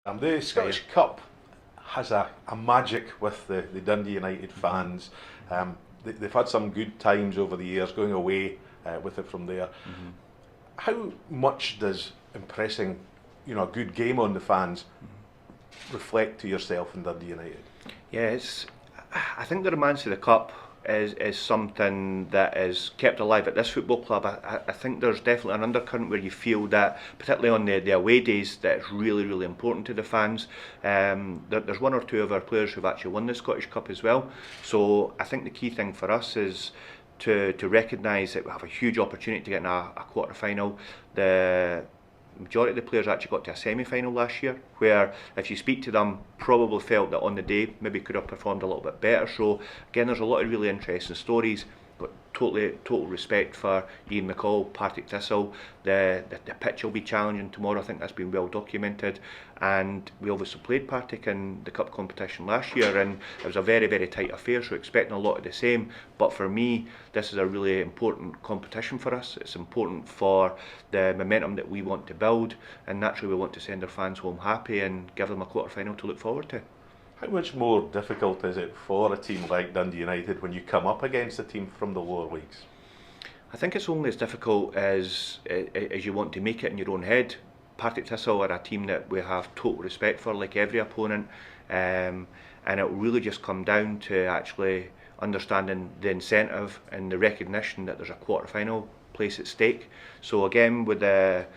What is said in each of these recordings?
The Scottish Cup has a magic with the Dundee United fans. They've had some good times over the years going away with it from there. How much does impressing, a good game on the fans reflect to yourself in Dundee United? Yeah, I think the romance of the cup is something that is kept alive at this football club. I think there's definitely an undercurrent where you feel that, particularly on the away days, that it's really, really important to the fans. There's one or two of our players who've actually won the Scottish Cup as well. So I think the key thing for us is to recognise that we have a huge opportunity to get in a quarter final. The majority of the players actually got to a semi-final last year, where if you speak to them, probably felt that on the day maybe could have performed a little bit better. So again, there's a lot of really interesting stories. Got total respect for Ian McCall, Partick Thistle. The pitch will be challenging tomorrow. I think that's been well documented. And we obviously played Partick in the cup competition last year, and it was a very, very tight affair, so expecting a lot of the same. But for me, this is a really important competition for us. It's important for the momentum that we want to build, and naturally we want to send our fans home happy and give them a quarter final to look forward to. How much more difficult is it for a team like Dundee United when you come up against a team from the lower leagues? I think it's only as difficult as you want to make it in your own head. Partick Thistle are a team that we have total respect for, like every opponent, and it will really just come down to actually understanding the incentive and the recognition that there's a quarter final place at stake. So again, with the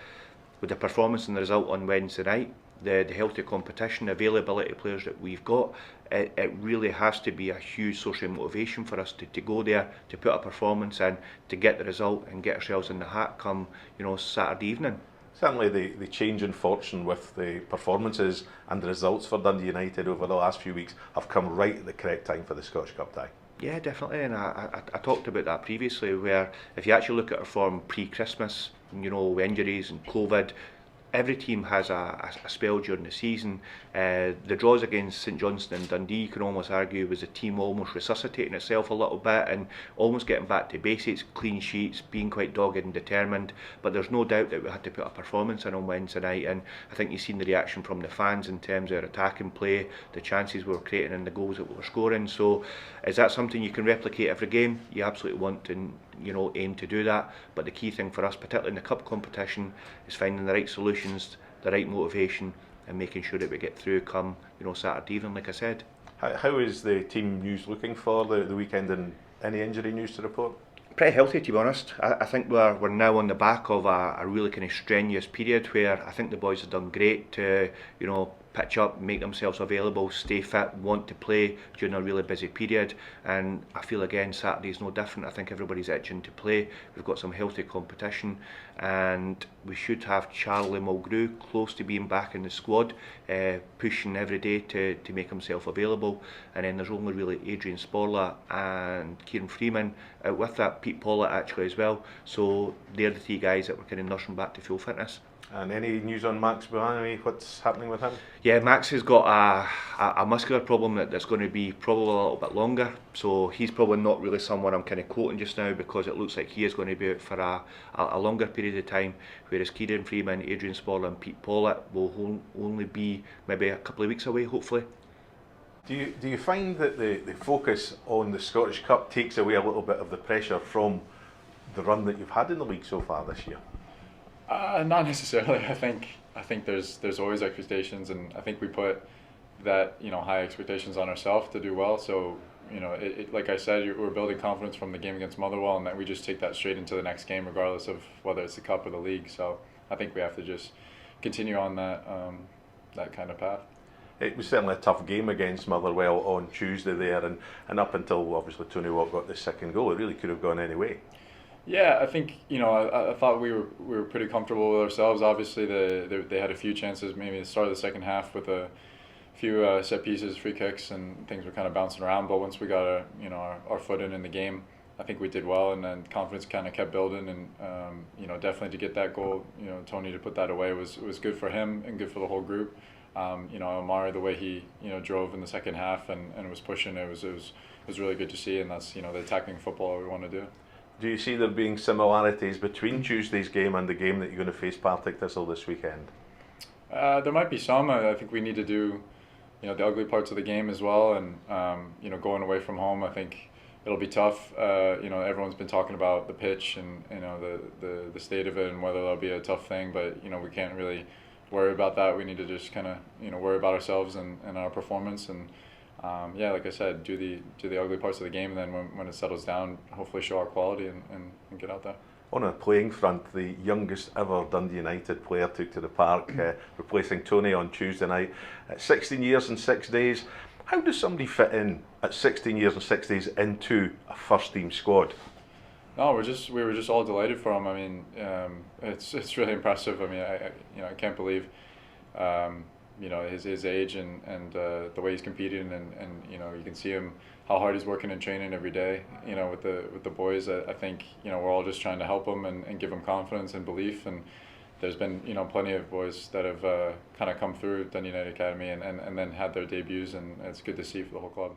performance and the result on Wednesday night, the healthy competition, the availability of players that we've got, it really has to be a huge social motivation for us to go there, to put a performance in, to get the result and get ourselves in the hat come Saturday evening. Certainly the change in fortune with the performances and the results for Dundee United over the last few weeks have come right at the correct time for the Scottish Cup tie. Yeah, definitely, and I talked about that previously, where if you actually look at our form pre-Christmas, injuries and COVID, every team has a spell during the season. The draws against St Johnstone and Dundee, you can almost argue, was a team almost resuscitating itself a little bit and almost getting back to basics, clean sheets, being quite dogged and determined. But there's no doubt that we had to put a performance in on Wednesday night, and I think you've seen the reaction from the fans in terms of our attacking play, the chances we were creating and the goals that we were scoring. So is that something you can replicate every game? You absolutely want to aim to do that, but the key thing for us, particularly in the cup competition, is finding the right solutions, the right motivation, and making sure that we get through come Saturday evening, like I said. How is the team news looking for the weekend, and any injury news to report? Pretty healthy, to be honest. I think we're now on the back of a really kind of strenuous period where I think the boys have done great to pitch up, make themselves available, stay fit, want to play during a really busy period. And I feel again Saturday's no different. I think everybody's itching to play. We've got some healthy competition, and we should have Charlie Mulgrew close to being back in the squad, pushing every day to make himself available. And then there's only really Adrian Sporla and Kieran Freeman out with that, Pete Pollitt actually as well. So they're the three guys that we're kind of nursing back to full fitness. And any news on Max Buhanami? What's happening with him? Yeah, Max has got a muscular problem that's going to be probably a little bit longer. So he's probably not really someone I'm kind of quoting just now, because it looks like he is going to be out for a longer period of time. Whereas Kieran Freeman, Adrian Sporla and Pete Pollitt will only be maybe a couple of weeks away, hopefully. Do you find that the focus on the Scottish Cup takes away a little bit of the pressure from the run that you've had in the league so far this year? Not necessarily. I think there's always expectations, and I think we put that high expectations on ourselves to do well. So like I said, we're building confidence from the game against Motherwell, and that we just take that straight into the next game, regardless of whether it's the cup or the league. So I think we have to just continue on that kind of path. It was certainly a tough game against Motherwell on Tuesday there, and up until obviously Tony Watt got the second goal, it really could have gone any way. Yeah, I think I thought we were pretty comfortable with ourselves. Obviously, they had a few chances, maybe at the start of the second half with a few set pieces, free kicks, and things were kind of bouncing around. But once we got our foot in the game, I think we did well, and then confidence kind of kept building. And definitely to get that goal, Tony to put that away was good for him and good for the whole group. Omari, the way he drove in the second half and was pushing, it was really good to see, and that's the attacking football we want to do. Do you see there being similarities between Tuesday's game and the game that you're going to face Partick Thistle this weekend? There might be some. I think we need to do, the ugly parts of the game as well, and going away from home, I think it'll be tough. Everyone's been talking about the pitch and the state of it and whether that'll be a tough thing, but we can't really worry about that. We need to just kind of worry about ourselves and our performance, and like I said, do the ugly parts of the game, and then when it settles down, hopefully show our quality and get out there. On a playing front, the youngest ever Dundee United player took to the park, replacing Tony on Tuesday night. At 16 years and 6 days, how does somebody fit in at 16 years and 6 days into a first team squad? No, we were just all delighted for him. I mean, it's really impressive. I mean, I can't believe his age and the way he's competing, and you can see him how hard he's working and training every day. With the boys, I think we're all just trying to help him and give him confidence and belief. And there's been plenty of boys that have kind of come through Dundee United Academy and then had their debuts, and it's good to see for the whole club.